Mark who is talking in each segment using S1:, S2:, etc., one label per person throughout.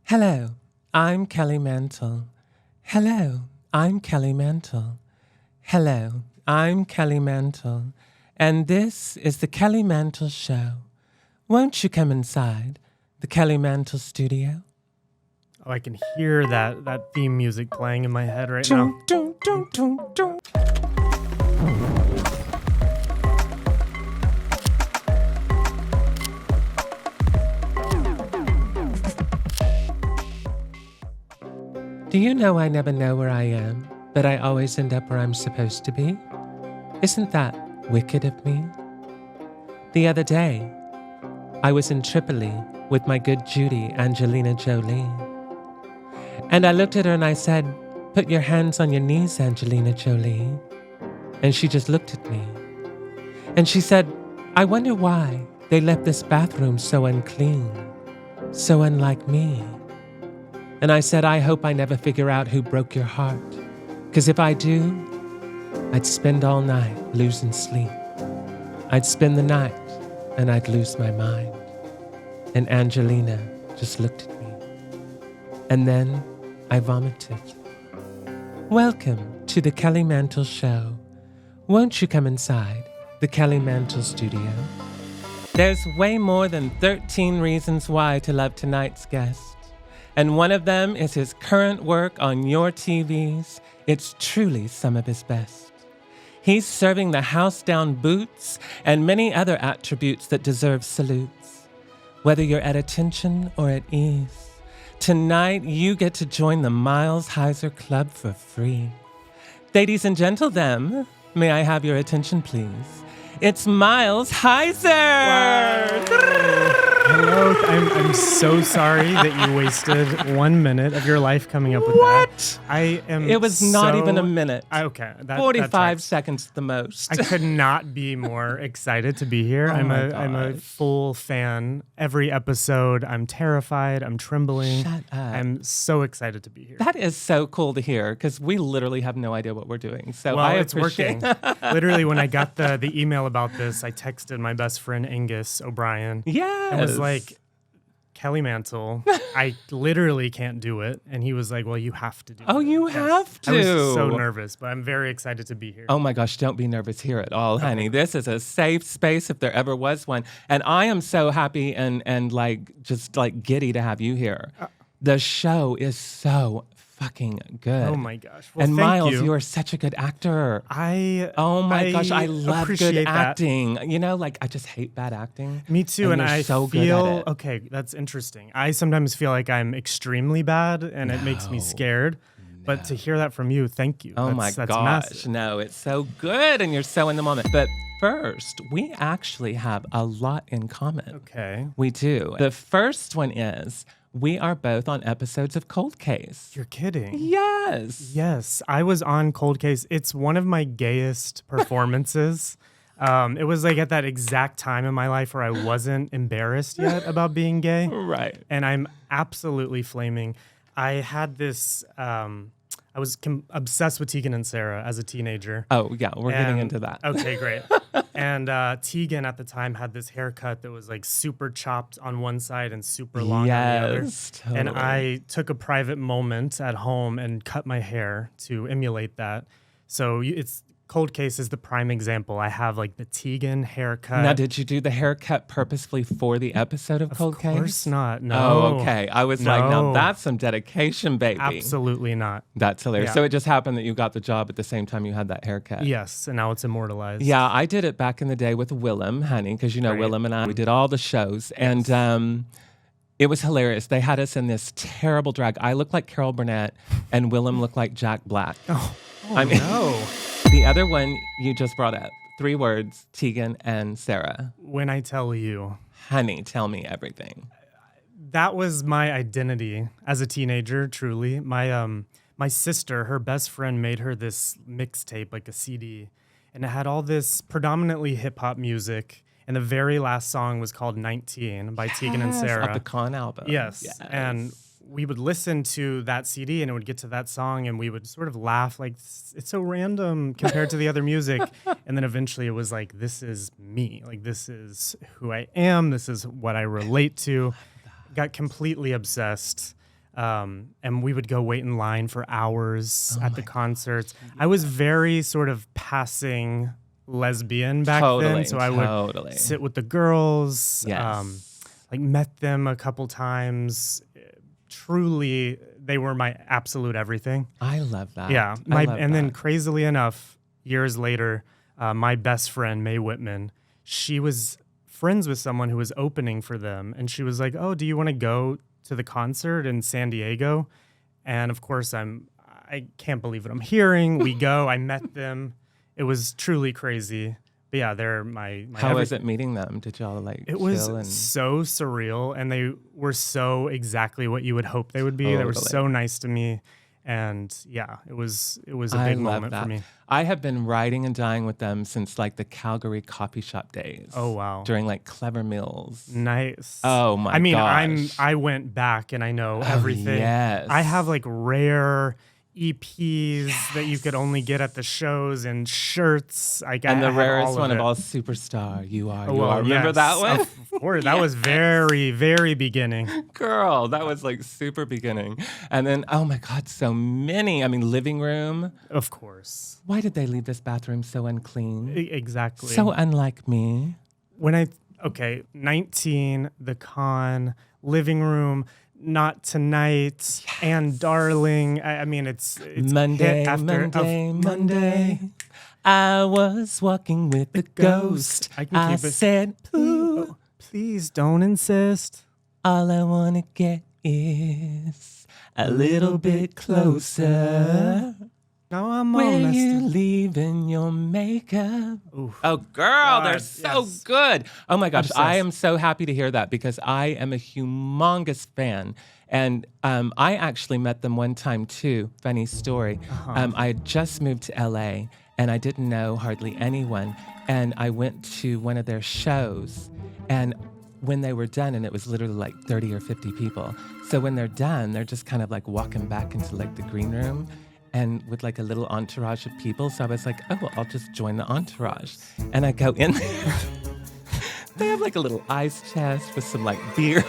S1: Hello, I'm Kelly Mantle. Hello, I'm Kelly Mantle. Hello, I'm Kelly Mantle. And this is the Kelly Mantle Show. Won't you come inside the Kelly Mantle studio?
S2: Oh, I can hear that theme music playing in my head right now.
S1: Dun, dun, dun, dun. Do you know I never know where I am, but I always end up where I'm supposed to be? Isn't that wicked of me? The other day, I was in Tripoli with my good Judy, Angelina Jolie. And I looked at her and I said, "Put your hands on your knees, Angelina Jolie." And she just looked at me. And she said, "I wonder why they left this bathroom so unclean, so unlike me." And I said, "I hope I never figure out who broke your heart. Because if I do, I'd spend all night losing sleep. I'd spend the night and I'd lose my mind." And Angelina just looked at me. And then I vomited. Welcome to the Kelly Mantle Show. Won't you come inside the Kelly Mantle studio? There's way more than 13 reasons why to love tonight's guest. And one of them is his current work on your TVs. It's truly some of his best. He's serving the house down boots and many other attributes that deserve salutes. Whether you're at attention or at ease, tonight you get to join the Miles Heizer Club for free. Ladies and gentlemen, may I have your attention, please? It's Miles Heizer!
S2: Hello, I'm so sorry that you wasted 1 minute of your life coming up with that. I am.
S1: It was not even a minute.
S2: Okay,
S1: 45 seconds at the most.
S2: I could not be more excited to be here. I'm a full fan. Every episode, I'm terrified. I'm trembling.
S1: Shut up.
S2: I'm so excited to be here.
S1: That is so cool to hear because we literally have no idea what we're doing. So
S2: well, it's working. Literally, when I got the email about this, I texted my best friend Angus O'Brien.
S1: Yes.
S2: And was like, "Kelly Mantle, I literally can't do it." And he was like, "Well, you have to do it."
S1: Oh, you have to.
S2: I was so nervous, but I'm very excited to be here.
S1: Oh my gosh, don't be nervous here at all, honey. This is a safe space if there ever was one. And I am so happy and like just like giddy to have you here. The show is so fucking good.
S2: Oh my gosh. Well,
S1: and Miles,
S2: you
S1: are such a good actor.
S2: Oh
S1: my gosh, I love good acting. You know, like I just hate bad acting.
S2: Me too, and I
S1: so
S2: feel
S1: good at it.
S2: Okay, that's interesting. I sometimes feel like I'm extremely bad and it makes me scared. But to hear that from you, thank you.
S1: Oh
S2: that's
S1: gosh.
S2: massive.
S1: No, it's so good and you're so in the moment. But first, we actually have a lot in common.
S2: Okay.
S1: We do. The first one is we are both on episodes of Cold Case.
S2: You're kidding.
S1: Yes.
S2: Yes, I was on Cold Case. It's one of my gayest performances. It was like at that exact time in my life where I wasn't embarrassed yet about being gay.
S1: Right.
S2: And I'm absolutely flaming. I had this, I was obsessed with Tegan and Sara as a teenager.
S1: Oh, yeah, we're getting into that.
S2: Okay, great. And Tegan at the time had this haircut that was like super chopped on one side and super long on the other.
S1: Totally.
S2: And I took a private moment at home and cut my hair to emulate that. So it's Cold Case is the prime example. I have like the Tegan haircut.
S1: Now, did you do the haircut purposefully for the episode of Cold Case?
S2: Of course not. No.
S1: Oh, okay. I was like, now that's some dedication, baby.
S2: Absolutely not.
S1: That's hilarious.
S2: Yeah.
S1: So it just happened that you got the job at the same time you had that haircut.
S2: Yes, and now it's immortalized.
S1: Yeah, I did it back in the day with Willem, honey, because you know
S2: Right.
S1: Willem and I, we did all the shows. Yes. And it was hilarious. They had us in this terrible drag. I looked like Carol Burnett and Willem looked like Jack Black.
S2: Oh no.
S1: The other one you just brought up, 3 words, Tegan and Sara.
S2: When I tell you.
S1: Honey, tell me everything.
S2: That was my identity as a teenager, truly. My sister, her best friend, made her this mixtape, like a CD, and it had all this predominantly hip-hop music, and the very last song was called 19 by Tegan and Sara.
S1: Of the Con album.
S2: Yes, and we would listen to that CD and it would get to that song and we would sort of laugh like, it's so random compared to the other music. And then eventually it was like, this is me. Like, this is who I am. This is what I relate to. Got completely obsessed. And we would go wait in line for hours at the concerts.
S1: Yes.
S2: I was very sort of passing lesbian back then. So I would sit with the girls, like met them a couple times. Truly, they were my absolute everything.
S1: I love that.
S2: Yeah. Then crazily enough, years later, my best friend, Mae Whitman, she was friends with someone who was opening for them. And she was like, oh, do you want to go to the concert in San Diego? And of course, I can't believe what I'm hearing. We go, I met them. It was truly crazy. But yeah, they're my
S1: How was it meeting them? Did y'all like
S2: It was so surreal, and they were so exactly what you would hope they would be. They were so nice to me. And yeah, it was a big moment for me.
S1: I have been riding and dying with them since like the Calgary coffee shop days.
S2: Oh wow!
S1: During like Clever Meals.
S2: Nice.
S1: Oh my! I mean,
S2: gosh. I went back and I know everything.
S1: Yes.
S2: I have like rare EPs that you could only get at the shows and shirts.
S1: And the rarest one of all, Superstar. You are. Remember that one?
S2: Of course. That was very, very beginning.
S1: Girl, that was like super beginning. And then, oh my God, so many. I mean, Living Room.
S2: Of course.
S1: Why did they leave this bathroom so unclean?
S2: Exactly.
S1: So unlike me.
S2: 19, The Con, Living Room, Not Tonight, and Darling. I mean, it's
S1: Monday. I was walking with the ghost. I said, ooh,
S2: please don't insist.
S1: All I want to get is a little bit closer.
S2: Now I'm
S1: Where you leaving your makeup?
S2: Oof.
S1: Oh, girl, they're so good. Oh, my gosh. I am so happy to hear that because I am a humongous fan. And I actually met them one time, too. Funny story. I had just moved to L.A., and I didn't know hardly anyone. And I went to one of their shows. And when they were done, and it was literally like 30 or 50 people. So when they're done, they're just kind of like walking back into like the green room. And with like a little entourage of people. So I was like, oh, well, I'll just join the entourage. And I go in there. They have like a little ice chest with some like beers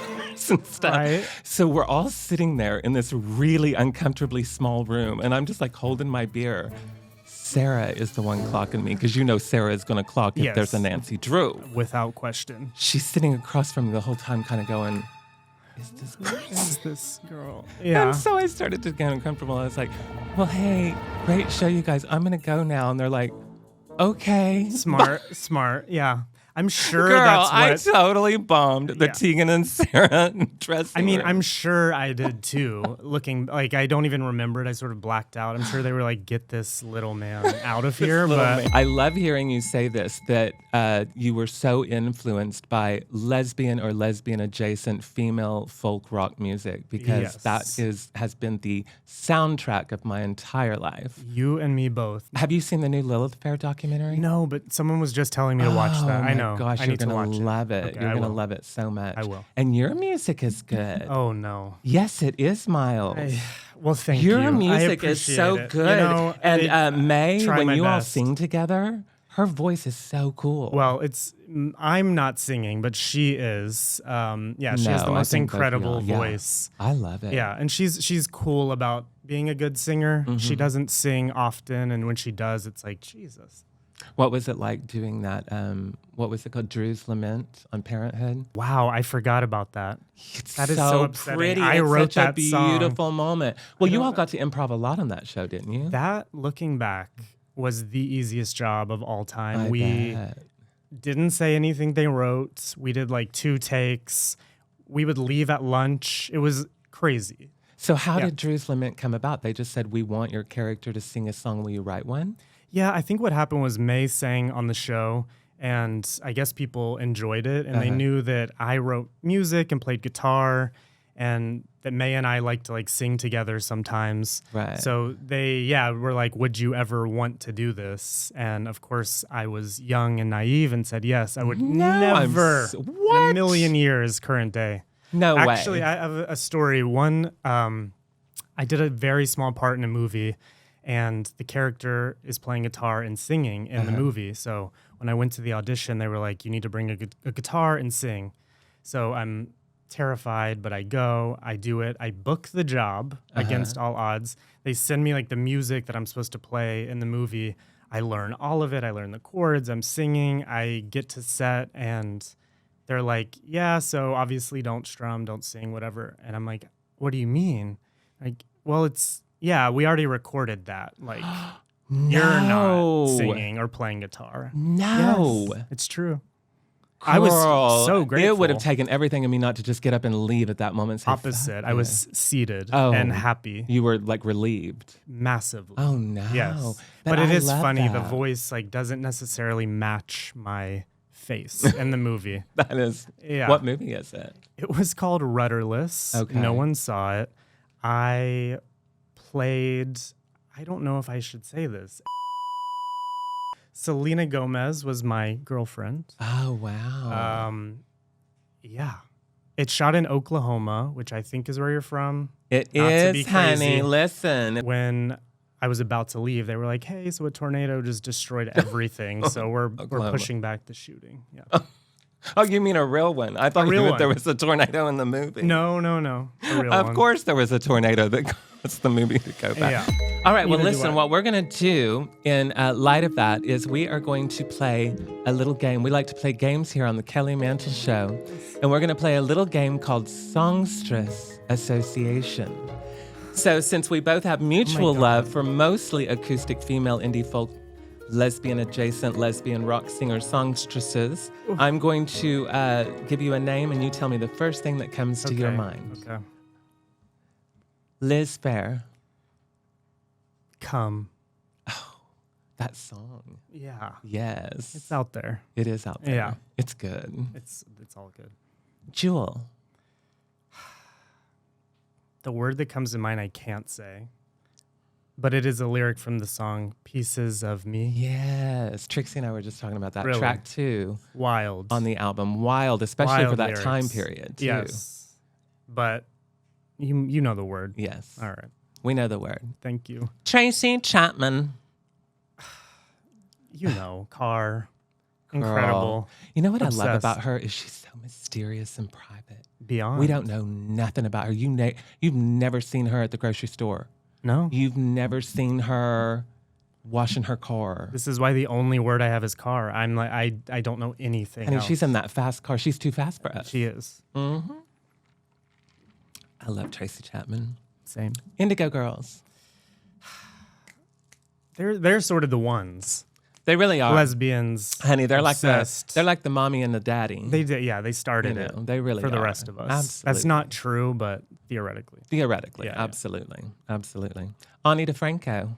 S1: and stuff.
S2: Right.
S1: So we're all sitting there in this really uncomfortably small room. And I'm just like holding my beer. Sara is the one clocking me because you know Sara is going to clock if there's a Nancy Drew.
S2: Without question.
S1: She's sitting across from me the whole time kind of going,
S2: is this girl? Yeah.
S1: And so I started to get uncomfortable. I was like, well, hey, great show, you guys. I'm going to go now. And they're like, okay.
S2: Smart. Yeah. I'm sure
S1: Girl,
S2: that's what...
S1: I totally bombed the Tegan and Sara dressing room.
S2: I'm sure I did too. Looking, like, I don't even remember it. I sort of blacked out. I'm sure they were like, get this little man out of here. But
S1: I love hearing you say this, that you were so influenced by lesbian or lesbian adjacent female folk rock music because that has been the soundtrack of my entire life.
S2: You and me both.
S1: Have you seen the new Lilith Fair documentary?
S2: No, but someone was just telling me to watch that. I know.
S1: Gosh, you're going to love it.
S2: Okay,
S1: you're going to love it so much.
S2: I will.
S1: And your music is good.
S2: Oh, no.
S1: Yes, it is, Miles.
S2: Well, thank you.
S1: Your music is so good.
S2: You know,
S1: and May, when you all
S2: best.
S1: sing together, her voice is so cool.
S2: Well, I'm not singing, but she is. She has the most incredible voice.
S1: I love it.
S2: Yeah, and she's cool about being a good singer. Mm-hmm. She doesn't sing often, and when she does, it's like, Jesus.
S1: What was it like doing that? What was it called? Drew's Lament on Parenthood?
S2: Wow, I forgot about that. That is so
S1: pretty.
S2: I wrote
S1: such
S2: that
S1: a beautiful moment. Well, you all got to improv a lot on that show, didn't you?
S2: That, looking back, was the easiest job of all time.
S1: We
S2: didn't say anything they wrote. We did like 2 takes. We would leave at lunch. It was crazy.
S1: So how did Drew's Lament come about? They just said, we want your character to sing a song. Will you write one?
S2: Yeah, I think what happened was May sang on the show, and I guess people enjoyed it, and they knew that I wrote music and played guitar, and that May and I like to like sing together sometimes.
S1: Right.
S2: So they, were like, would you ever want to do this? And of course, I was young and naive and said yes. I would never, in a million years, current day.
S1: No way.
S2: Actually, I have a story. One, I did a very small part in a movie, and the character is playing guitar and singing in the movie. So when I went to the audition, they were like, you need to bring a guitar and sing. So I'm terrified, but I go, I do it. I book the job against all odds. They send me like the music that I'm supposed to play in the movie. I learn all of it. I learn the chords. I'm singing. I get to set and they're like, yeah, so obviously don't strum, don't sing, whatever. And I'm like, what do you mean? Like, well, we already recorded that. Like, you're not singing or playing guitar.
S1: No.
S2: Yes, it's true.
S1: Girl,
S2: I was so grateful.
S1: It would have taken everything in me not to just get up and leave at that moment. Say,
S2: Opposite. I was seated and happy.
S1: You were like relieved.
S2: Massively.
S1: Oh, no.
S2: Yes. But it is funny. The voice like doesn't necessarily match my face in the movie.
S1: That is. Yeah. What movie is it?
S2: It was called Rudderless. Okay. No one saw it. I played, I don't know if I should say this. Selena Gomez was my girlfriend.
S1: Oh, wow.
S2: Yeah. It's shot in Oklahoma, which I think is where you're from.
S1: It is, honey. Listen.
S2: When I was about to leave, they were like, hey, so a tornado just destroyed everything. So we're pushing back the shooting. Yeah.
S1: Oh, you mean a real one? I thought there was a tornado in the movie.
S2: No. A real one.
S1: Of course there was a tornado that caused the movie to go back. Yeah. All right, well, listen, what we're going to do in light of that is we are going to play a little game. We like to play games here on the Kelly Mantle Show. And we're going to play a little game called Songstress Association. So since we both have mutual love for mostly acoustic female indie folk, lesbian adjacent, lesbian rock singer songstresses, I'm going to give you a name and you tell me the first thing that comes to your mind.
S2: Okay.
S1: Liz Fair.
S2: Come.
S1: Oh, that song.
S2: Yeah.
S1: Yes.
S2: It's out there.
S1: It is out there.
S2: Yeah.
S1: It's good.
S2: It's all good.
S1: Jewel.
S2: The word that comes to mind I can't say, but it is a lyric from the song Pieces of Me.
S1: Yes. Trixie and I were just talking about that.
S2: Really?
S1: Track 2.
S2: Wild.
S1: On the album. Wild, especially for that
S2: lyrics.
S1: time period, too.
S2: Yes. But you know the word.
S1: Yes.
S2: All right.
S1: We know the word.
S2: Thank you.
S1: Tracy Chapman.
S2: You know, Car. Incredible.
S1: You know what I love about her is she's so mysterious and private.
S2: Beyond.
S1: We don't know nothing about her. You've never seen her at the grocery store.
S2: No.
S1: You've never seen her washing her car.
S2: This is why the only word I have is car. I'm like, I don't know anything else.
S1: She's in that fast car. She's too fast for us.
S2: She is.
S1: Mm-hmm. I love Tracy Chapman.
S2: Same.
S1: Indigo Girls.
S2: They're sort of the ones.
S1: They really are.
S2: Lesbians.
S1: Honey, they're
S2: obsessed.
S1: like the mommy and the daddy.
S2: They did, yeah, they started it.
S1: They really
S2: for the
S1: are.
S2: rest of us.
S1: Absolutely.
S2: That's not true, but theoretically.
S1: Theoretically, absolutely. Absolutely. Ani DeFranco.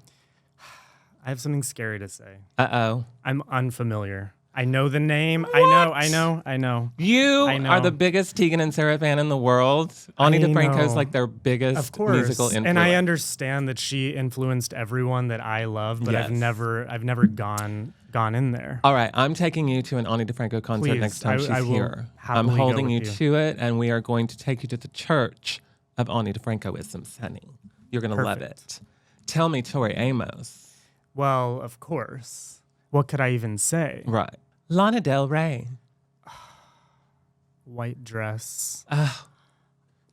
S2: I have something scary to say.
S1: Uh-oh.
S2: I'm unfamiliar. I know the name.
S1: What?
S2: I know.
S1: You are the biggest Tegan and Sara fan in the world. Ani DeFranco's like their biggest musical influence.
S2: And I understand that she influenced everyone that I love, but I've never gone in there.
S1: All right, I'm taking you to an Ani DeFranco concert next time she's here. I'm holding you to it, and we are going to take you to the church of Ani DeFrancoisms, honey. You're going to love it. Tell me, Tori Amos.
S2: Well, of course. What could I even say?
S1: Right. Lana Del Rey.
S2: White dress.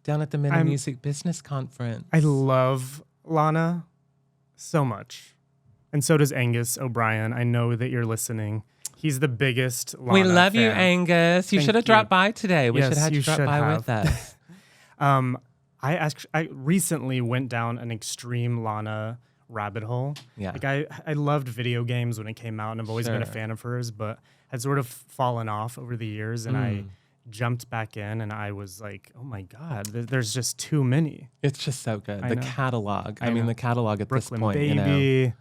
S1: Down at the Men of Music Business Conference.
S2: I love Lana so much. And so does Angus O'Brien. I know that you're listening. He's the biggest Lana
S1: We love
S2: fan.
S1: you, Angus. You should have dropped by today. We should have had you drop by with us.
S2: I recently went down an extreme Lana rabbit hole.
S1: Yeah.
S2: Like I loved video games when it came out, and I've always been a fan of hers, but had sort of fallen off over the years, and I jumped back in, and I was like, oh my God, there's just too many.
S1: It's just so good. The catalog. I mean, the catalog at
S2: Brooklyn
S1: this point,
S2: Baby,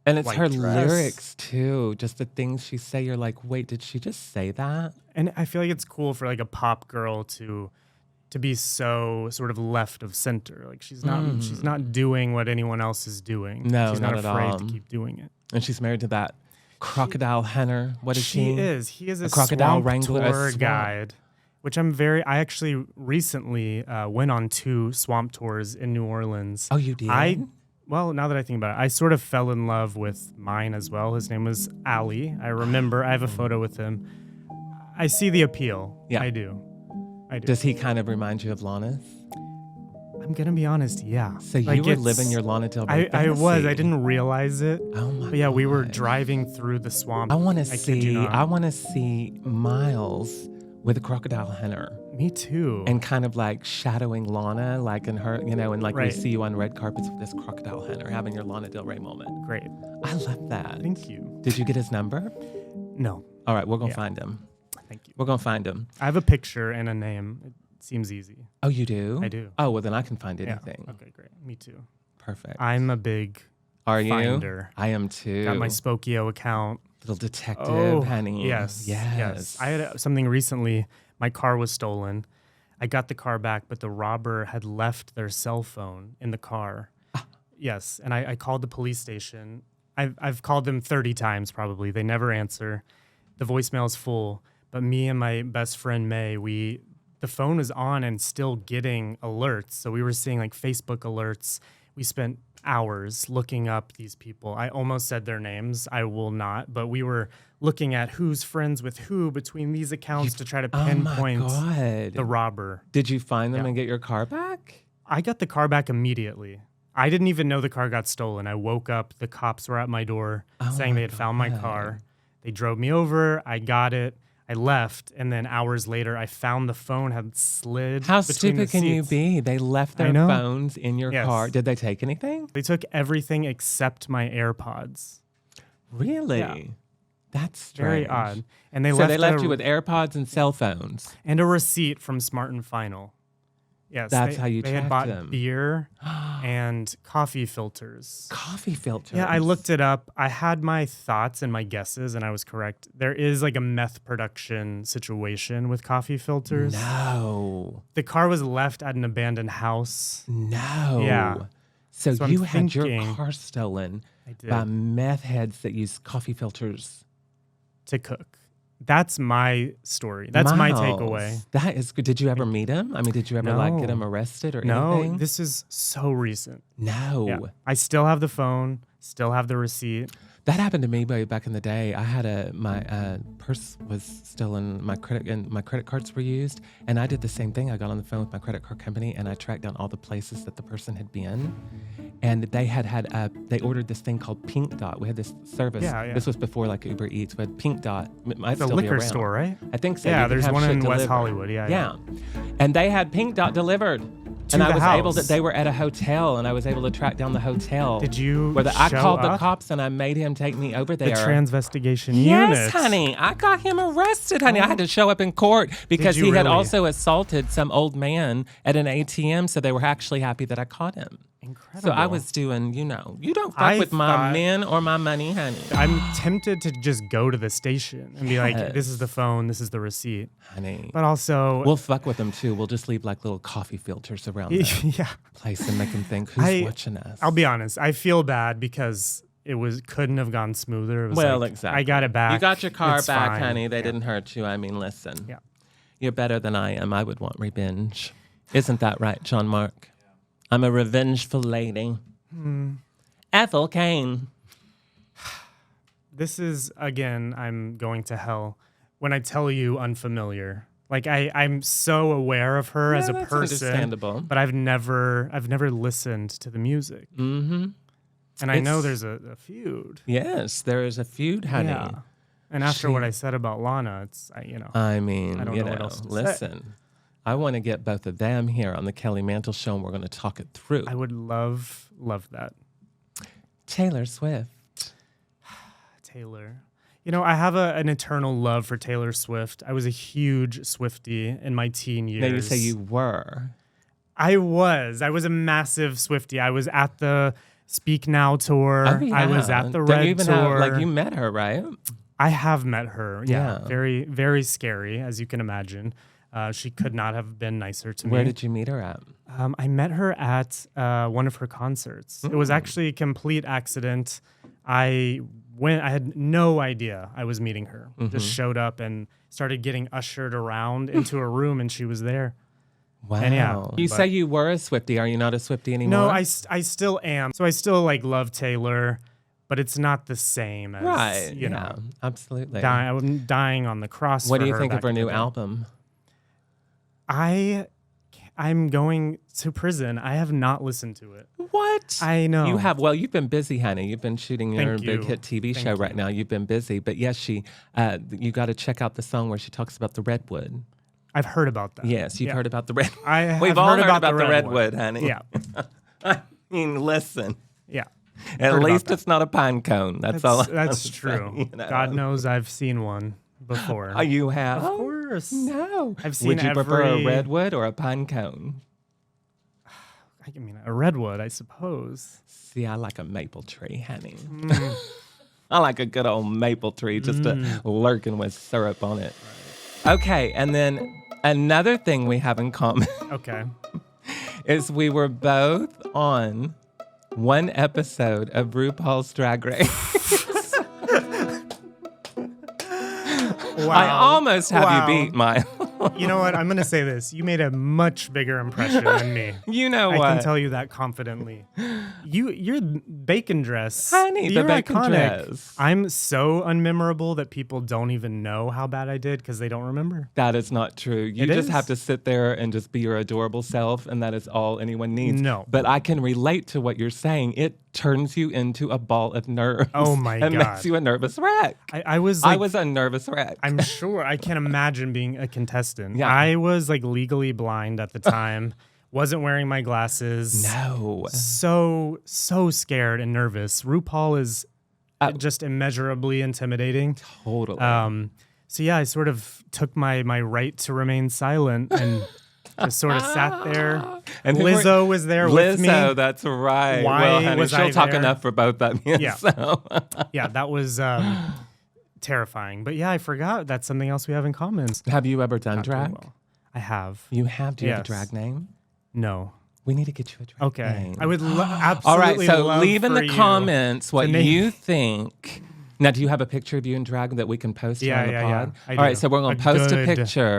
S1: and it's her lyrics too. Just the things she say, you're like, wait, did she just say that?
S2: And I feel like it's cool for like a pop girl to be so sort of left of center. Like she's not doing what anyone else is doing.
S1: No,
S2: she's not afraid
S1: at all.
S2: to keep doing it.
S1: And she's married to that crocodile henner. What is he?
S2: He is a
S1: crocodile
S2: swamp
S1: wrangler,
S2: tour guide, which I actually recently went on 2 swamp tours in New Orleans.
S1: Oh, you did?
S2: Well, now that I think about it, I sort of fell in love with mine as well. His name was Ali. I remember. I have a photo with him. I see the appeal.
S1: Yeah.
S2: I do. I do.
S1: Does he kind of remind you of Lana's?
S2: I'm going to be honest, yeah.
S1: So you were living your Lana Del Rey
S2: I was.
S1: fantasy.
S2: I didn't realize it.
S1: Oh my
S2: But yeah, we were
S1: gosh.
S2: driving through the swamp.
S1: I want to
S2: kid you not.
S1: I want to see Miles with a crocodile hunter.
S2: Me too.
S1: And kind of like shadowing Lana, like in her, you know, and like we
S2: Right.
S1: see you on red carpets with this crocodile hunter having your Lana Del Rey moment.
S2: Great.
S1: I love that.
S2: Thank you.
S1: Did you get his number?
S2: No.
S1: All right, we're going to find him.
S2: Thank you.
S1: We're going to find him.
S2: I have a picture and a name. It seems easy.
S1: Oh, you do?
S2: I do.
S1: Oh, well, then I can find
S2: Yeah.
S1: anything.
S2: Okay, great. Me too.
S1: Perfect.
S2: I'm a big
S1: Are you?
S2: finder.
S1: I am too.
S2: Got my Spokio account.
S1: Little detective, honey.
S2: Yes.
S1: Yes.
S2: I had something recently. My car was stolen. I got the car back, but the robber had left their cell phone in the car. Yes. And I called the police station. I've called them 30 times probably. They never answer. The voicemail's full. But me and my best friend May, the phone was on and still getting alerts. So we were seeing like Facebook alerts. We spent hours looking up these people. I almost said their names. I will not. But we were looking at who's friends with who between these accounts to try to pinpoint the robber.
S1: Did you find them
S2: Yeah.
S1: and get your car back?
S2: I got the car back immediately. I didn't even know the car got stolen. I woke up, the cops were at my door saying they had found my car. They drove me over. I got it. I left, and then hours later, I found the phone had slid.
S1: How
S2: between
S1: stupid
S2: the
S1: can you
S2: seats.
S1: be? They left
S2: I
S1: their
S2: know.
S1: phones in your
S2: Yes.
S1: car. Did they take anything?
S2: They took everything except my AirPods.
S1: Really?
S2: Yeah.
S1: That's strange.
S2: Very odd. And they
S1: So
S2: left
S1: they left you with AirPods and cell phones.
S2: and a receipt from Smart and Final. Yes,
S1: That's how you
S2: They had
S1: tracked
S2: bought
S1: them.
S2: beer and coffee filters.
S1: Coffee filters.
S2: Yeah, I looked it up. I had my thoughts and my guesses, and I was correct. There is like a meth production situation with coffee filters.
S1: No.
S2: The car was left at an abandoned house.
S1: No.
S2: Yeah.
S1: So
S2: So I'm
S1: you had your
S2: thinking-
S1: car stolen
S2: I did.
S1: by meth heads that use coffee filters.
S2: To cook. That's my story. That's my
S1: Miles,
S2: takeaway.
S1: That is good. Did you ever meet him? I mean, did you ever like get
S2: No.
S1: him arrested or
S2: No,
S1: anything?
S2: this is so recent.
S1: No.
S2: Yeah. I still have the phone, still have the receipt.
S1: That happened to me way back in the day. I had my purse was stolen, my credit cards were used, and I did the same thing. I got on the phone with my credit card company and I tracked down all the places that the person had been, and they ordered this thing called Pink Dot. We had this service.
S2: Yeah.
S1: This was before like Uber Eats. We had Pink Dot. It might
S2: It's a
S1: still be
S2: liquor
S1: around.
S2: store, right?
S1: I think so.
S2: Yeah,
S1: You could
S2: there's
S1: have
S2: one
S1: shit
S2: in West
S1: delivered.
S2: Hollywood. Yeah.
S1: And they had Pink Dot delivered.
S2: To
S1: And I
S2: the
S1: was able to,
S2: house.
S1: they were at a hotel and I was able to track down the hotel.
S2: Did you
S1: I
S2: show
S1: called the
S2: up?
S1: cops and I made him take me over
S2: The
S1: there.
S2: transvestigation
S1: Yes,
S2: unit.
S1: honey. I got him arrested, honey. I had to show up in court because
S2: you
S1: he had
S2: really?
S1: also assaulted some old man at an ATM. So they were actually happy that I caught him.
S2: Incredible.
S1: So I was doing, you don't fuck
S2: I
S1: with my
S2: thought-
S1: men or my money, honey.
S2: I'm tempted to just go to the station and be like, this is the
S1: Yes.
S2: phone, this is the receipt.
S1: Honey.
S2: But also,
S1: We'll fuck with them too. We'll just leave like little coffee filters around the
S2: yeah.
S1: place and make them think, who's watching us?
S2: I'll be honest. I feel bad because it couldn't have gone smoother. It was
S1: Well,
S2: like,
S1: exactly.
S2: I got it back.
S1: You got your car
S2: It's
S1: back,
S2: fine.
S1: honey. They
S2: Yeah.
S1: didn't hurt you. I mean, listen.
S2: Yeah.
S1: You're better than I am. I would want revenge. Isn't that right, John Mark? I'm a revengeful lady. Ethel Kane.
S2: This is, again, I'm going to hell when I tell you unfamiliar. Like I'm so aware of her as a
S1: that's
S2: person,
S1: understandable.
S2: but I've never listened to the music.
S1: Mm-hmm.
S2: And I know
S1: It's-
S2: there's a feud.
S1: Yes, there is a feud, honey.
S2: Yeah. And after what I said about Lana, it's
S1: I mean,
S2: I don't
S1: you
S2: know
S1: know,
S2: what else to say.
S1: listen. I want to get both of them here on the Kelly Mantle Show, and we're going to talk it through.
S2: I would love that.
S1: Taylor Swift.
S2: Taylor. I have an eternal love for Taylor Swift. I was a huge Swiftie in my teen years.
S1: Now you say you were.
S2: I was a massive Swiftie. I was at the Speak Now tour.
S1: Oh, yeah.
S2: I was at the
S1: Don't
S2: Red
S1: you even
S2: tour.
S1: Have, you met her, right?
S2: I have met her. Yeah.
S1: Yeah.
S2: Very, very scary, as you can imagine. She could not have been nicer to me.
S1: Where did you meet her at?
S2: I met her at one of her concerts. It was actually a complete accident. I had no idea I was meeting her. Just showed up and started getting ushered around into a room, and she was there.
S1: Wow.
S2: And yeah,
S1: you
S2: but-
S1: say you were a Swiftie. Are you not a Swiftie anymore?
S2: No, I still am. So I still love Taylor, but it's not the same as,
S1: Right.
S2: you know,
S1: yeah, absolutely.
S2: I'm dying on the cross
S1: What
S2: for
S1: do you
S2: her
S1: think of
S2: back
S1: her
S2: in the
S1: new
S2: day.
S1: album?
S2: I'm going to prison. I have not listened to it.
S1: What?
S2: I know.
S1: You have. Well, you've been busy, honey. You've been shooting your big hit TV show right now. You've been busy. But yes, you got to check out the song where she talks about the redwood.
S2: I've heard about that.
S1: Yes, you've heard about the redwood.
S2: We've
S1: all heard about the redwood, honey.
S2: Yeah.
S1: I mean, listen.
S2: Yeah.
S1: At least it's not a pine cone. That's
S2: true.
S1: Saying, you know?
S2: God knows I've seen one before.
S1: Oh, you have?
S2: Of course.
S1: No.
S2: I've seen
S1: Would you prefer a redwood or a pine cone?
S2: I mean, a redwood, I suppose.
S1: See, I like a maple tree, honey. I like a good old maple tree just lurking with syrup on it. Right. Okay, and then another thing we have in common is we were both on one episode of RuPaul's Drag Race.
S2: Wow.
S1: I almost have you beat, Miles.
S2: You know what? I'm going to say this. You made a much bigger impression than me.
S1: You know what?
S2: I can tell you that confidently. Your bacon dress.
S1: Honey, the bacon
S2: iconic.
S1: dress.
S2: I'm so unmemorable that people don't even know how bad I did because they don't remember.
S1: That is not true. You just have to sit there and just be your adorable self, and that is all anyone needs.
S2: No.
S1: But I can relate to what you're saying. It turns you into a ball of nerves.
S2: Oh, my God.
S1: It makes you a nervous wreck.
S2: I was
S1: a nervous wreck.
S2: I'm sure. I can't imagine being a contestant.
S1: Yeah.
S2: I was legally blind at the time. Wasn't wearing my glasses.
S1: No.
S2: So scared and nervous. RuPaul is just immeasurably intimidating.
S1: Totally.
S2: So yeah, I sort of took my right to remain silent and just sort of sat there. And Lizzo was there with me.
S1: Lizzo, that's right.
S2: Why
S1: well, honey,
S2: was
S1: she'll
S2: I
S1: talk
S2: there?
S1: enough for both of you.
S2: Yeah.
S1: So.
S2: Yeah, that was terrifying. But yeah, I forgot that's something else we have in common.
S1: Have you ever done drag?
S2: Well. I have.
S1: You have? Do you have a drag name?
S2: No.
S1: We need to get you a drag name.
S2: I would absolutely
S1: All right, so
S2: love
S1: leave in the comments what you think. Now, do you have a picture of you in drag that we can post here on the pod?
S2: All
S1: right, so we're going to post a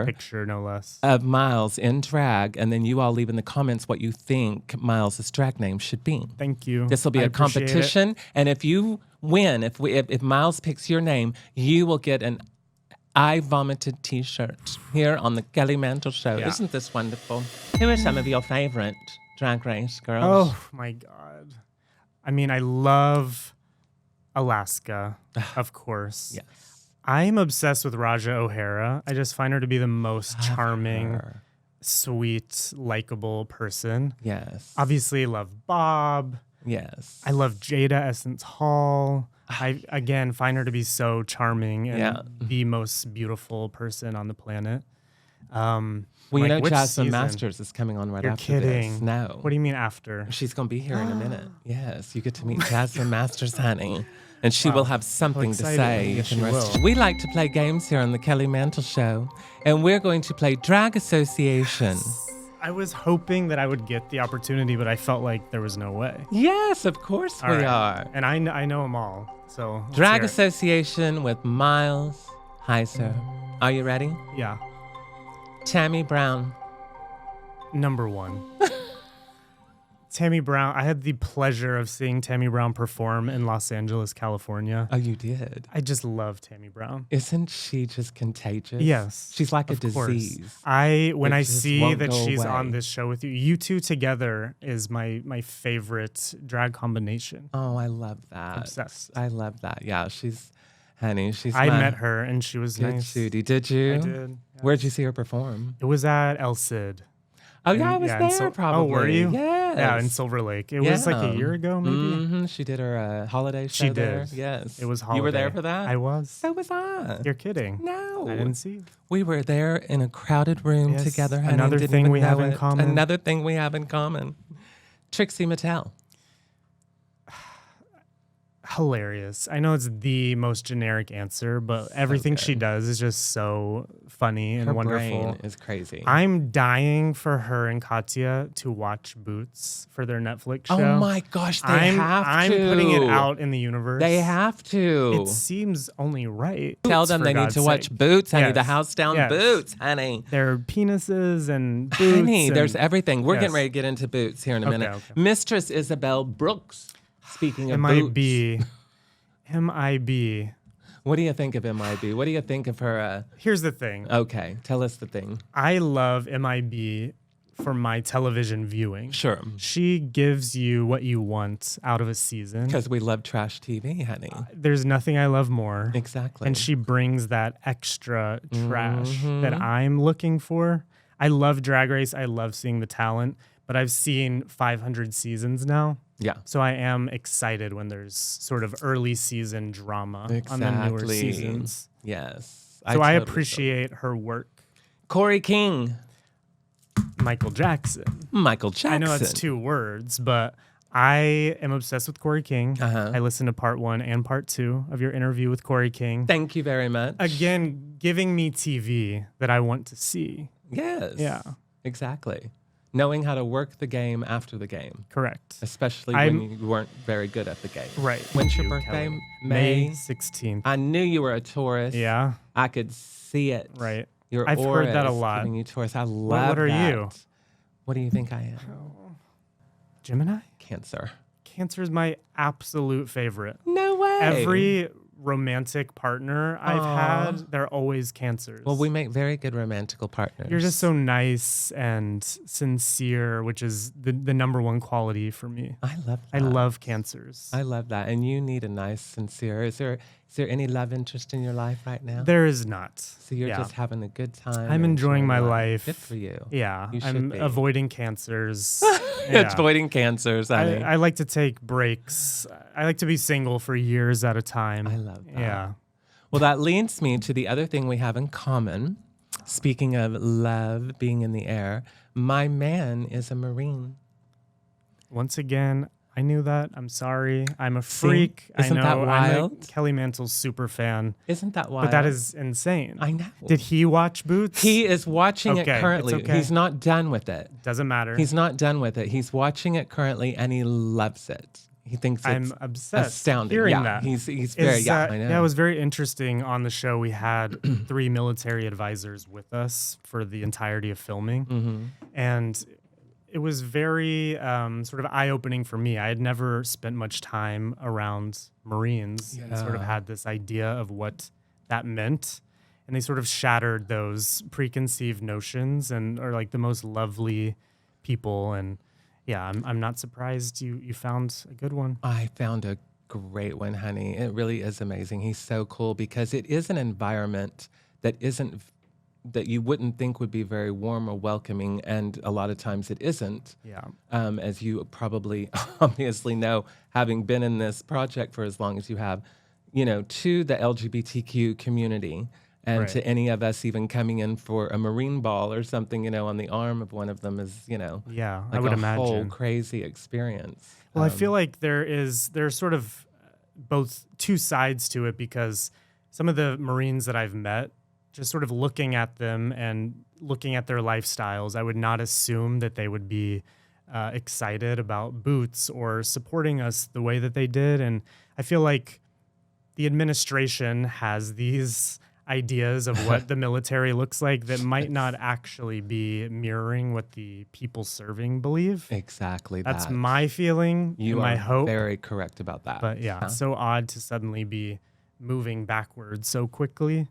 S2: picture no less,
S1: of Miles in drag, and then you all leave in the comments what you think Miles' drag name should be.
S2: Thank you.
S1: This will be a competition, and if you win, if Miles picks your name, you will get an I Vomited t-shirt here on the Kelly Mantle Show. Yeah. Isn't this wonderful? Who are some of your favorite drag race girls?
S2: Oh, my God. I mean, I love Alaska, of course.
S1: Yes.
S2: I'm obsessed with Raja O'Hara. I just find her to be the most charming, sweet, likable person.
S1: Yes.
S2: Obviously, love Bob.
S1: Yes.
S2: I love Jada Essence Hall. I, again, find her to be so charming and the most beautiful person on the planet.
S1: Well, you know, Jasmine Masters is coming on right after this. No.
S2: What do you mean after?
S1: She's going to be here in a minute. Yes, you get to meet Jasmine Masters, honey. And she will have something to say.
S2: Yes, she will.
S1: We like to play games here on the Kelly Mantle Show. And we're going to play Drag Association.
S2: I was hoping that I would get the opportunity, but I felt like there was no way.
S1: Yes, of course we are.
S2: And I know them all. So
S1: Drag Association with Miles Heizer. Are you ready?
S2: Yeah.
S1: Tammy Brown.
S2: Number one. Tammy Brown. I had the pleasure of seeing Tammy Brown perform in Los Angeles, California.
S1: Oh, you did?
S2: I just love Tammy Brown.
S1: Isn't she just contagious?
S2: Yes.
S1: She's like a disease.
S2: When I see that she's on this show with you, you two together is my favorite drag combination.
S1: Oh, I love that.
S2: Obsessed.
S1: I love that. Yeah, she's, honey, she's
S2: I met her and she was nice.
S1: Shooty. Did you?
S2: I did. Yes.
S1: Where'd you see her perform?
S2: It was at El Cid.
S1: Oh, yeah, I was there probably.
S2: Oh, were you?
S1: Yes.
S2: Yeah, in Silver Lake. It was like a year ago, maybe.
S1: Mm-hmm. She did her holiday show there. Yes.
S2: It was holiday.
S1: You were there for that?
S2: I was.
S1: So was I.
S2: You're kidding.
S1: No.
S2: I didn't see.
S1: We were there in a crowded room together. Honey.
S2: Another thing we have in common.
S1: Another thing we have in common. Trixie Mattel.
S2: Hilarious. I know it's the most generic answer, but everything she does is just so funny and wonderful.
S1: Her brain is crazy.
S2: I'm dying for her and Katya to watch Boots for their Netflix show.
S1: Oh my gosh, I'm
S2: putting it out in the universe.
S1: They have to.
S2: It seems only right.
S1: Tell them they need to watch Boots, honey. Yes. The house down Boots, honey.
S2: There are penises and boots.
S1: Honey, there's everything. We're getting ready to get into Boots here in a minute. Okay. Mistress Isabel Brooks. Speaking of Boots.
S2: M.I.B.
S1: What do you think of MIB? What do you think of her?
S2: Here's the thing.
S1: Okay, tell us the thing.
S2: I love MIB for my television viewing.
S1: Sure.
S2: She gives you what you want out of a season.
S1: Because we love trash TV, honey.
S2: There's nothing I love more.
S1: Exactly.
S2: And she brings that extra trash that I'm looking for. I love Drag Race. I love seeing the talent, but I've seen 500 seasons now.
S1: Yeah.
S2: So I am excited when there's sort of early season drama on the newer seasons.
S1: Yes.
S2: So I appreciate her work.
S1: Corey King.
S2: Michael Jackson.
S1: Michael Jackson.
S2: I know that's 2 words, but I am obsessed with Corey King. I listened to part 1 and part 2 of your interview with Corey King.
S1: Thank you very much.
S2: Again, giving me TV that I want to see.
S1: Yes.
S2: Yeah.
S1: Exactly. Knowing how to work the game after the game.
S2: Correct.
S1: Especially when you weren't very good at the game.
S2: Right.
S1: When's your birthday?
S2: Kelly. May 16th.
S1: I knew you were a Taurus.
S2: Yeah.
S1: I could see it.
S2: Right.
S1: I've
S2: heard that a lot.
S1: You Taurus. I love
S2: what are
S1: that.
S2: you?
S1: What do you think I am?
S2: Gemini?
S1: Cancer.
S2: Cancer is my absolute favorite.
S1: No way.
S2: Every romantic partner I've had, they're always Cancers.
S1: Well, we make very good romantical partners.
S2: You're just so nice and sincere, which is the number one quality for me.
S1: I love that.
S2: I love Cancers.
S1: I love that. And you need a nice, sincere. Is there any love interest in your life right now?
S2: There is not.
S1: So you're just having a good time.
S2: I'm enjoying my life.
S1: Good for you.
S2: Yeah.
S1: You
S2: I'm
S1: be.
S2: avoiding Cancers.
S1: Avoiding Cancers, honey.
S2: I like to take breaks. I like to be single for years at a time.
S1: I love that.
S2: Yeah.
S1: Well, that leads me to the other thing we have in common. Speaking of love being in the air, my man is a Marine.
S2: Once again, I knew that. I'm sorry. I'm a freak.
S1: Isn't
S2: I know.
S1: that wild?
S2: I'm a Kelly Mantle's super fan.
S1: Isn't that wild?
S2: But that is insane.
S1: I know.
S2: Did he watch Boots?
S1: He is watching it
S2: Okay,
S1: currently.
S2: it's okay.
S1: He's not done with it.
S2: Doesn't matter.
S1: He's not done with it. He's watching it currently, and he loves it. He thinks it's
S2: I'm obsessed
S1: astounding.
S2: hearing
S1: yeah,
S2: that.
S1: He's very I know.
S2: Yeah, it was very interesting. On the show, we had 3 military advisors with us for the entirety of filming, and it was very sort of eye-opening for me. I had never spent much time around Marines and sort of had this idea of what that meant, and they sort of shattered those preconceived notions and are like the most lovely people. And yeah, I'm not surprised you found a good one.
S1: I found a great one, honey. It really is amazing. He's so cool because it is an environment that you wouldn't think would be very warm or welcoming, and a lot of times it isn't.
S2: Yeah.
S1: As you probably obviously know, having been in this project for as long as you have, to the LGBTQ community. And to any of us even coming in for a Marine ball or something, on the arm of one of them is,
S2: Yeah,
S1: like
S2: I would
S1: a
S2: imagine.
S1: whole crazy experience.
S2: Well, I feel like there's sort of both 2 sides to it, because some of the Marines that I've met, just sort of looking at them and looking at their lifestyles, I would not assume that they would be excited about Boots or supporting us the way that they did. And I feel like the administration has these ideas of what the military looks like that might not actually be mirroring what the people serving believe.
S1: Exactly.
S2: That's my feeling.
S1: You
S2: my
S1: are
S2: hope.
S1: very correct about that.
S2: But yeah, it's so odd to suddenly be moving backwards so quickly.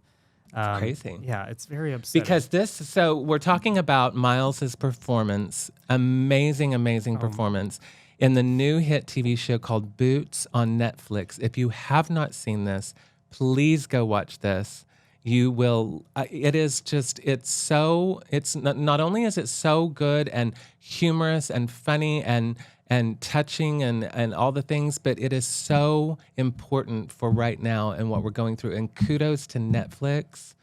S1: It's crazy.
S2: Yeah, it's very upsetting.
S1: Because so we're talking about Miles's performance, amazing performance in the new hit TV show called Boots on Netflix. If you have not seen this, please go watch this. You will. It's not only is it so good and humorous and funny and touching and all the things, but it is so important for right now and what we're going through. And kudos to Netflix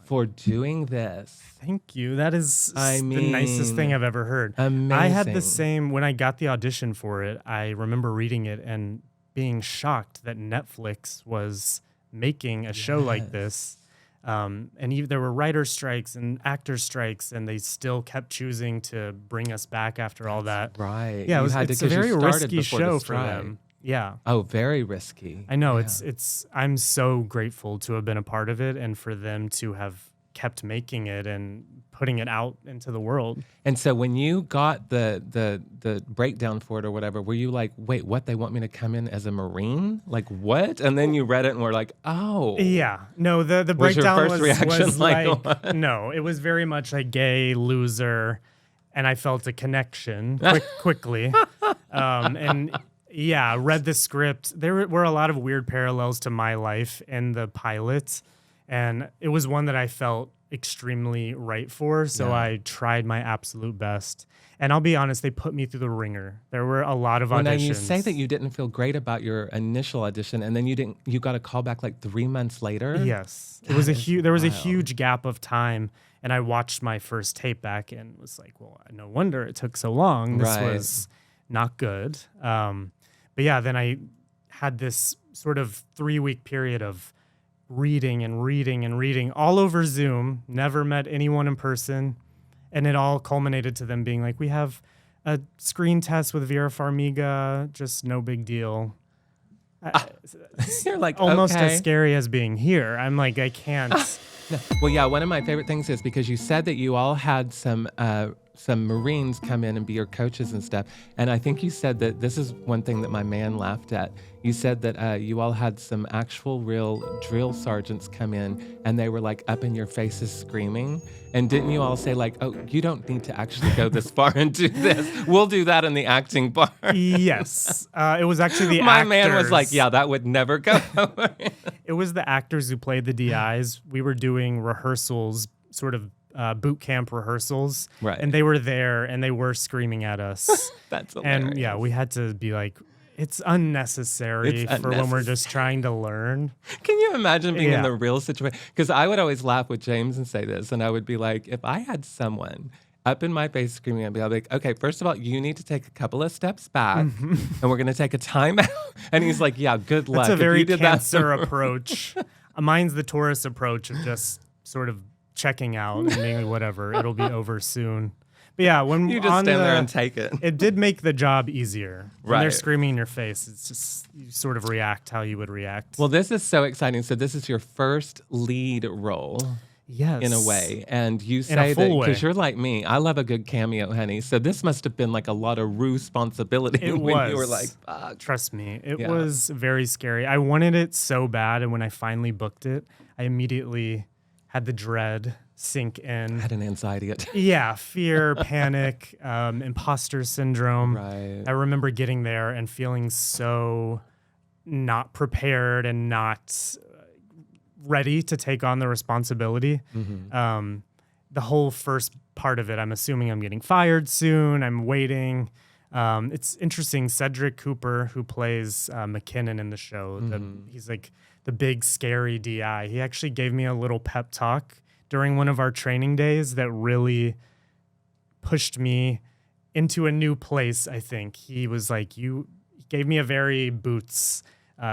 S1: for doing this.
S2: Thank you. That is the nicest thing I've ever heard.
S1: Amazing.
S2: I had the same, when I got the audition for it, I remember reading it and being shocked that Netflix was making a show like this. And there were writer strikes and actor strikes, and they still kept choosing to bring us back after all that.
S1: Right.
S2: Yeah, it's a very risky show for them. Yeah.
S1: Oh, very risky.
S2: I know. Yeah. I'm so grateful to have been a part of it and for them to have kept making it and putting it out into the world.
S1: And so when you got the breakdown for it or whatever, were you like, wait, what? They want me to come in as a Marine? Like, what? And then you read it and were like, oh.
S2: Yeah. No, the
S1: Was your
S2: breakdown
S1: first reaction
S2: was
S1: like what?
S2: No, it was very much like gay loser, and I felt a connection quickly. And yeah, read the script. There were a lot of weird parallels to my life in the pilot, and it was one that I felt extremely right for, so I tried my absolute best. And I'll be honest, they put me through the ringer. There were a lot of auditions.
S1: Now you say that you didn't feel great about your initial audition, and then you got a call back like 3 months later.
S2: Yes, it was there was a huge gap of time, and I watched my first tape back and was like, well, no wonder it took so long. This was not good. But yeah, then I had this sort of 3-week period of reading and reading and reading all over Zoom, never met anyone in person. And it all culminated to them being like, we have a screen test with Vera Farmiga, just no big deal.
S1: You're like,
S2: almost
S1: okay.
S2: as scary as being here. I'm like, I can't.
S1: Well, yeah, one of my favorite things is because you said that you all had some Marines come in and be your coaches and stuff. And I think you said that this is one thing that my man laughed at. You said that you all had some actual real drill sergeants come in and they were like up in your faces screaming. And didn't you all say like, oh, you don't need to actually go this far and do this. We'll do that in the acting part.
S2: Yes. It was actually the
S1: My
S2: actors.
S1: man was like, yeah, that would never go.
S2: It was the actors who played the DIs. We were doing rehearsals, sort of boot camp rehearsals.
S1: Right.
S2: And they were there and they were screaming at us.
S1: That's hilarious.
S2: And yeah, we had to be like, it's unnecessary for when we're just trying to learn.
S1: Can you imagine being in the real situation? Because I would always laugh with James and say this, and I would be like, if I had someone up in my face screaming at me, I'd be like, okay, first of all, you need to take a couple of steps back, and we're going to take a time out. And he's like, yeah, good luck.
S2: That's a very Cancer approach. Mine's the Taurus approach of just sort of checking out and being like, whatever, it'll be over soon. But yeah, when
S1: you just stand there and take it.
S2: It did make the job easier. When they're
S1: Right.
S2: screaming in your face, it's just you sort of react how you would react.
S1: Well, this is so exciting. So this is your first lead role.
S2: Yes.
S1: In a way. And you say that because you're like me. I love a good cameo, honey. So this must have been like a lot of responsibility
S2: It
S1: when
S2: was.
S1: you were like, fuck.
S2: Trust me, it was very scary. I wanted it so bad, and when I finally booked it, I immediately had the dread sink in.
S1: I had an anxiety attack.
S2: Yeah, fear, panic, imposter syndrome.
S1: Right.
S2: I remember getting there and feeling so not prepared and not ready to take on the responsibility. The whole first part of it, I'm assuming I'm getting fired soon. I'm waiting. It's interesting. Cedric Cooper, who plays McKinnon in the show, he's like the big scary DI. He actually gave me a little pep talk during one of our training days that really pushed me into a new place, I think. He was like, he gave me a very Boots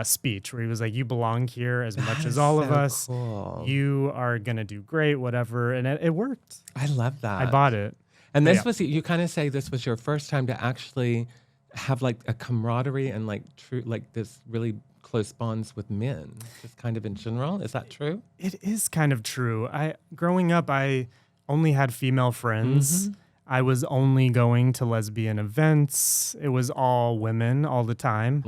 S2: speech where he was like, you belong here as much as all of us.
S1: Cool.
S2: You are going to do great, whatever. And it worked.
S1: I love that.
S2: I bought it.
S1: And this was, you kind of say this was your first time to actually have like a camaraderie and like true, like this really close bonds with men, just kind of in general. Is that true?
S2: It is kind of true. Growing up, I only had female friends. I was only going to lesbian events. It was all women all the time.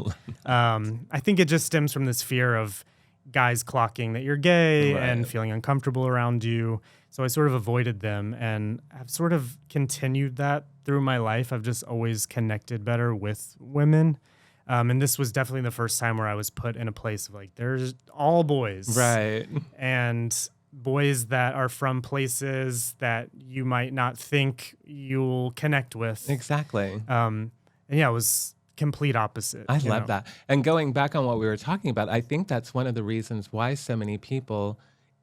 S2: I think it just stems from this fear of guys clocking that you're gay and feeling uncomfortable around you. So I sort of avoided them, and I've sort of continued that through my life. I've just always connected better with women. And this was definitely the first time where I was put in a place of like, there's all boys.
S1: Right.
S2: And boys that are from places that you might not think you'll connect with.
S1: Exactly.
S2: And yeah, it was complete opposite.
S1: I love that. And going back on what we were talking about, I think that's one of the reasons why so many people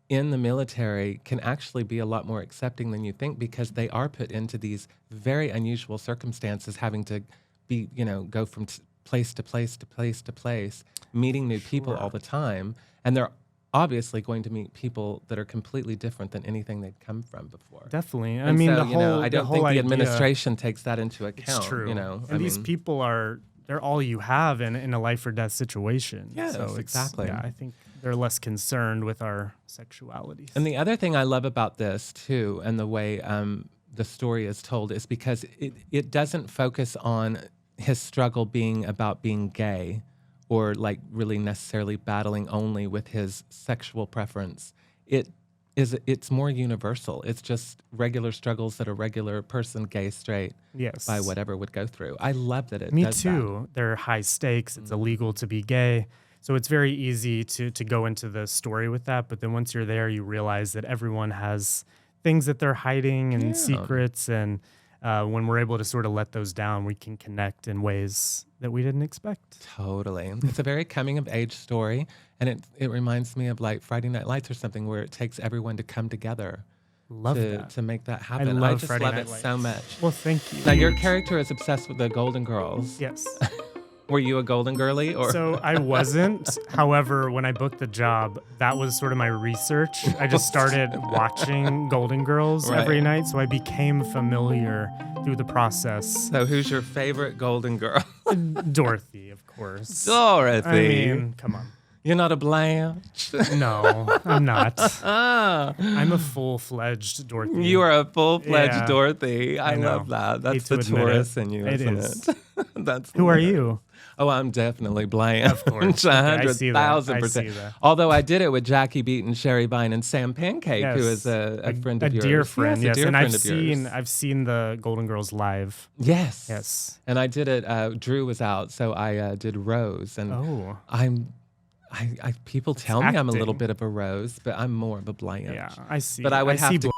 S1: in the military can actually be a lot more accepting than you think, because they are put into these very unusual circumstances, having to be, go from place to place to place to place, meeting new people all the time. And they're obviously going to meet people that are completely different than anything they'd come from before.
S2: Definitely.
S1: And I don't think the administration takes that into account.
S2: It's true.
S1: And
S2: these people they're all you have in a life or death situation.
S1: Yes,
S2: so
S1: exactly.
S2: Yeah, I think they're less concerned with our sexualities.
S1: And the other thing I love about this too, and the way the story is told, is because it doesn't focus on his struggle being about being gay or like really necessarily battling only with his sexual preference. It's more universal. It's just regular struggles that a regular person, gay, straight,
S2: yes,
S1: by whatever, would go through. I love that it
S2: Me
S1: does
S2: too.
S1: that.
S2: They're high stakes. It's illegal to be gay. So it's very easy to go into the story with that. But then once you're there, you realize that everyone has things that they're hiding and secrets. And when we're able to sort of let those down, we can connect in ways that we didn't expect.
S1: Totally. It's a very coming of age story. And it reminds me of like Friday Night Lights or something, where it takes everyone to come together to make that happen. I just love it so much.
S2: Well, thank you.
S1: Now, your character is obsessed with the Golden Girls.
S2: Yes.
S1: Were you a Golden Girly? Or?
S2: So I wasn't. However, when I booked the job, that was sort of my research. I just started watching Golden Girls every night, so I became familiar through the process.
S1: So who's your favorite Golden Girl?
S2: Dorothy, of course.
S1: Dorothy.
S2: I mean, come on.
S1: You're not a Blanche?
S2: No, I'm not. I'm a full-fledged Dorothy.
S1: You are a full-fledged Dorothy. I
S2: know.
S1: love that. That's
S2: Hate
S1: the
S2: to admit
S1: Taurus in you, isn't it? That's
S2: Who are you?
S1: Oh, I'm definitely Blanche.
S2: Of course.
S1: 100,000%. Although I did it with Jackie Beaton, Sherry Vine, and Sam Pancake, who is a friend of yours.
S2: A dear friend, yes.
S1: And
S2: I've seen the Golden Girls live.
S1: Yes.
S2: Yes.
S1: And I did it, Drew was out, so I did Rose. And people tell me I'm a little bit of a Rose, but I'm more of a Blanche.
S2: Yeah, I see.
S1: But I would have to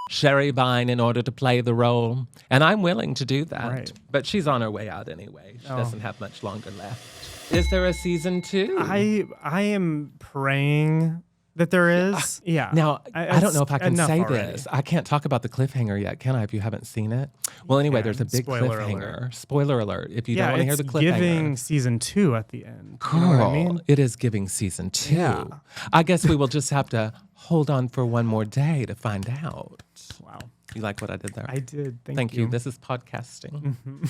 S1: Sherry Vine in order to play the role. And I'm willing to do that.
S2: Right.
S1: But she's on her way out anyway. She doesn't have much longer left. Is there a season 2?
S2: I am praying that there is. Yeah.
S1: Now, I don't know if I can say this. I can't talk about the cliffhanger yet, can I, if you haven't seen it? Well, anyway, there's a big cliffhanger. Spoiler alert. If you don't want to hear the cliffhanger.
S2: It's giving season 2 at the end.
S1: Girl,
S2: you know what I mean?
S1: It is giving season 2.
S2: Yeah.
S1: I guess we will just have to hold on for one more day to find out.
S2: Wow.
S1: You like what I did there?
S2: I did.
S1: Thank you. This is podcasting. Mm-hmm.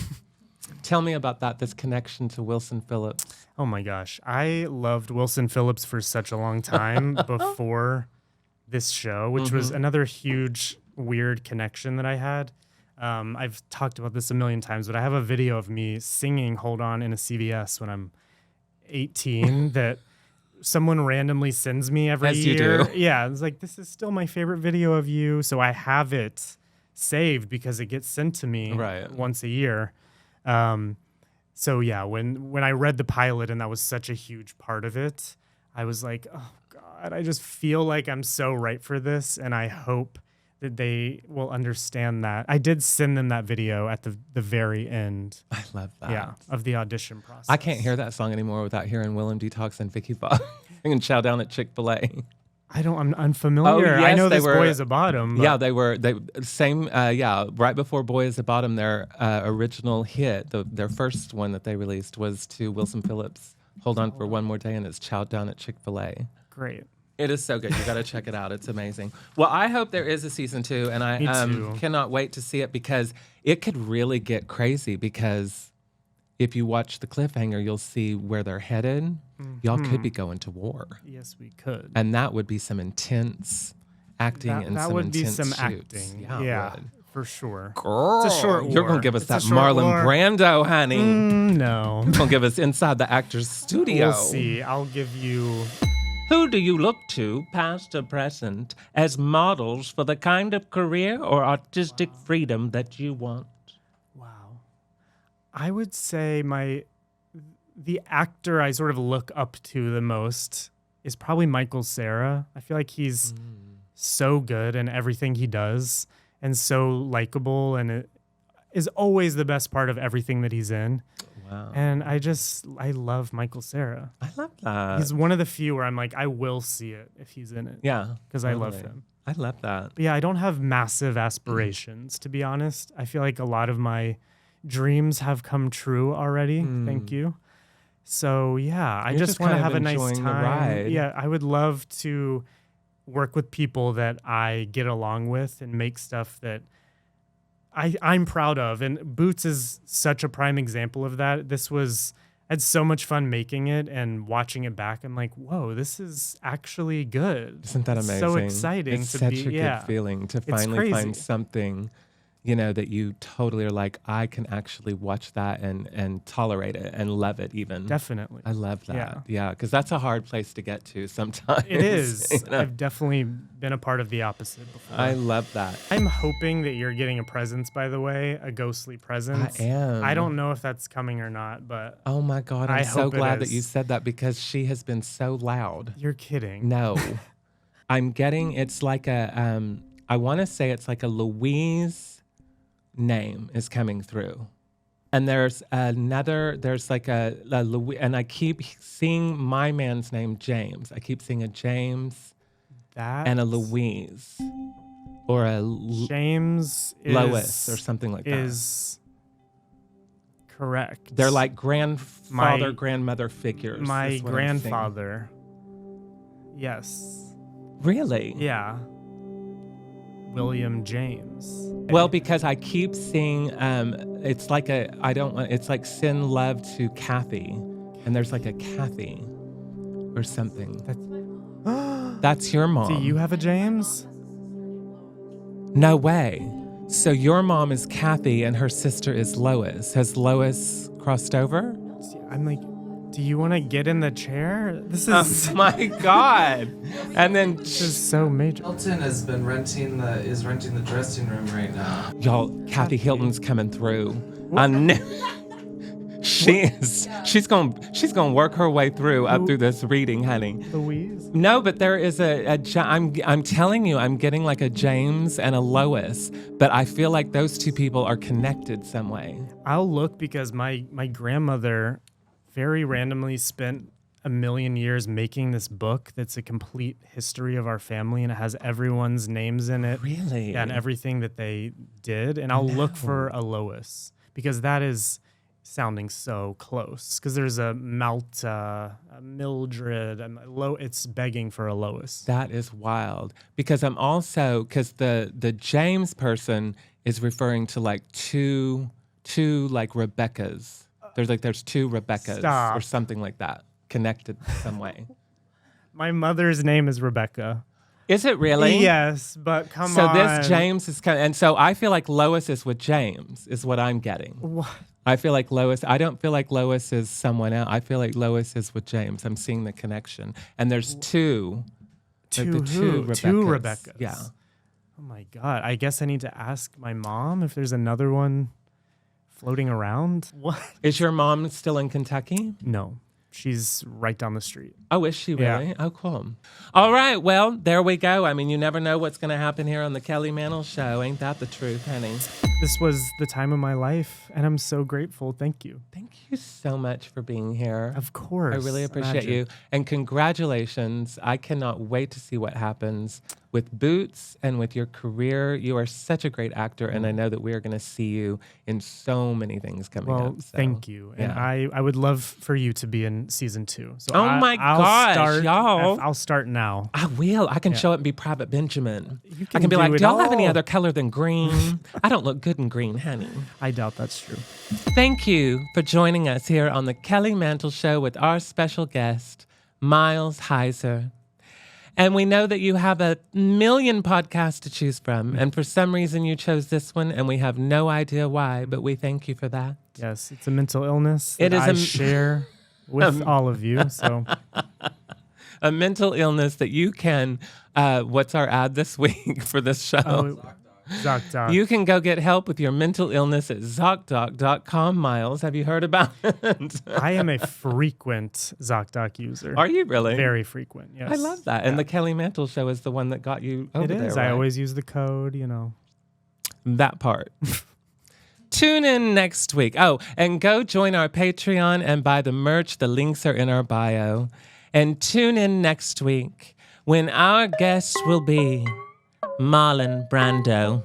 S1: Tell me about this connection to Wilson Phillips.
S2: Oh my gosh. I loved Wilson Phillips for such a long time before this show, which was another huge, weird connection that I had. I've talked about this a million times, but I have a video of me singing Hold On in a CVS when I'm 18 that someone randomly sends me every year.
S1: You do.
S2: Yeah, it's like, this is still my favorite video of you. So I have it saved because it gets sent to me once a year. So yeah, when I read the pilot and that was such a huge part of it, I was like, oh God, I just feel like I'm so right for this. And I hope that they will understand that. I did send them that video at the very end.
S1: I love that.
S2: Yeah, of the audition process.
S1: I can't hear that song anymore without hearing Willem Detox and Vicky Fox and Chow Down at Chick-fil-A.
S2: I'm unfamiliar. I know this Boy is a Bottom.
S1: Yeah, they right before Boy is a Bottom, their original hit, their first one that they released was to Wilson Phillips, Hold On for One More Day, and it's Chow Down at Chick-fil-A.
S2: Great.
S1: It is so good. You got to check it out. It's amazing. Well, I hope there is a season 2, and I cannot wait to see it because it could really get crazy because if you watch the cliffhanger, you'll see where they're headed. Mm-hmm. Y'all could be going to war.
S2: Yes, we could.
S1: And that would be some intense acting and some intense shoots.
S2: Acting. Yeah, for sure.
S1: Girl,
S2: it's a short war.
S1: You're going to give us that Marlon Brando, honey.
S2: No.
S1: You're going to give us inside the actor's studio.
S2: We'll see. I'll give you...
S1: Who do you look to, past or present, as models for the kind of career or artistic freedom that you want?
S2: Wow. I would say the actor I sort of look up to the most is probably Miles Heizer. I feel like he's so good in everything he does and so likable, and it is always the best part of everything that he's in. Wow. And I love Miles Heizer.
S1: I love that.
S2: He's one of the few where I'm like, I will see it if he's in it.
S1: Yeah.
S2: Because I love him.
S1: I love that.
S2: But yeah, I don't have massive aspirations, to be honest. I feel like a lot of my dreams have come true already. Thank you. So yeah, I just want to have a nice time. Yeah, I would love to work with people that I get along with and make stuff that I'm proud of. And Boots is such a prime example of that. This was had so much fun making it and watching it back. I'm like, whoa, this is actually good.
S1: Isn't that amazing?
S2: So exciting
S1: it's
S2: to
S1: such
S2: be.
S1: a good feeling to finally
S2: crazy.
S1: find something, that you totally are like, I can actually watch that and tolerate it and love it even.
S2: Definitely.
S1: I love that. Yeah, because that's a hard place to get to sometimes.
S2: It is. I've definitely been a part of the opposite before.
S1: I love that.
S2: I'm hoping that you're getting a presence, by the way, a ghostly presence.
S1: I am.
S2: I don't know if that's coming or not, but
S1: oh my God, I'm so glad that you said that because she has been so loud.
S2: You're kidding.
S1: No. I'm getting, it's like I want to say it's like a Louise name is coming through. And there's like a Louis, and I keep seeing my man's name, James. I keep seeing a James and a Louise. Or a
S2: James
S1: Lois or something like that.
S2: Is correct.
S1: They're like grandfather, grandmother figures.
S2: My grandfather. Yes.
S1: Really?
S2: Yeah. William James.
S1: Well, because I keep seeing, it's like it's like Sin Love to Kathy. And there's like a Kathy or something. That's your mom.
S2: Do you have a James?
S1: No way. So your mom is Kathy and her sister is Lois. Has Lois crossed over?
S2: I'm like, do you want to get in the chair? This is
S1: oh my God. And then
S2: this is so major.
S3: Hilton has been renting the dressing room right now.
S1: Y'all, Kathy Hilton's coming through. I knew she's gonna work her way through up through this reading, honey.
S2: Louise?
S1: No, but there is I'm telling you, I'm getting like a James and a Lois, but I feel like those two people are connected some way.
S2: I'll look because my grandmother very randomly spent 1,000,000 years making this book that's a complete history of our family, and it has everyone's names in it.
S1: Really?
S2: Yeah, and everything that they did. And I'll look for a Lois because that is sounding so close. Because there's a Malta, a Mildred, it's begging for a Lois.
S1: That is wild. Because I'm also, because the James person is referring to like two like Rebeccas. There's two Rebeccas or something like that connected some way.
S2: My mother's name is Rebecca.
S1: Is it really?
S2: Yes, but come on.
S1: So this James is kind of, and so I feel like Lois is with James is what I'm getting.
S2: What?
S1: I feel like Lois, I don't feel like Lois is someone else. I feel like Lois is with James. I'm seeing the connection. And there's two Rebeccas.
S2: Two Rebeccas.
S1: Yeah.
S2: Oh my God. I guess I need to ask my mom if there's another one floating around. What?
S1: Is your mom still in Kentucky?
S2: No. She's right down the street.
S1: Oh, is she really?
S2: Yeah.
S1: Oh, cool. All right. Well, there we go. I mean, you never know what's going to happen here on the Kelly Mantle Show. Ain't that the truth, honey?
S2: This was the time of my life, and I'm so grateful. Thank you.
S1: Thank you so much for being here.
S2: Of course.
S1: I really appreciate you. And congratulations. I cannot wait to see what happens with Boots and with your career. You are such a great actor, and I know that we are going to see you in so many things coming up. So,
S2: thank you.
S1: Yeah.
S2: And I would love for you to be in season 2. So
S1: my gosh, y'all.
S2: I'll start now.
S1: I will. I can show up and be Private Benjamin. I can be
S2: do
S1: like,
S2: it
S1: do y'all have any
S2: all."
S1: other color than green? I don't look good in green, honey.
S2: I doubt that's true.
S1: Thank you for joining us here on the Kelly Mantle Show with our special guest, Miles Heizer. And we know that you have 1,000,000 podcasts to choose from. And for some reason, you chose this one, and we have no idea why, but we thank you for that.
S2: Yes, it's a mental illness
S1: It
S2: that
S1: is
S2: I share with all of you. So
S1: a mental illness that you can, what's our ad this week for this show?
S2: ZocDoc.
S1: You can go get help with your mental illness at ZocDoc.com, Miles. Have you heard about it?
S2: I am a frequent ZocDoc user.
S1: Are you really?
S2: Very frequent, yes.
S1: I love that. And the Kelly Mantle Show is the one that got you over there,
S2: It is.
S1: right?
S2: I always use the code,
S1: That part. Tune in next week. Oh, and go join our Patreon and buy the merch. The links are in our bio. And tune in next week when our guest will be Marlon Brando.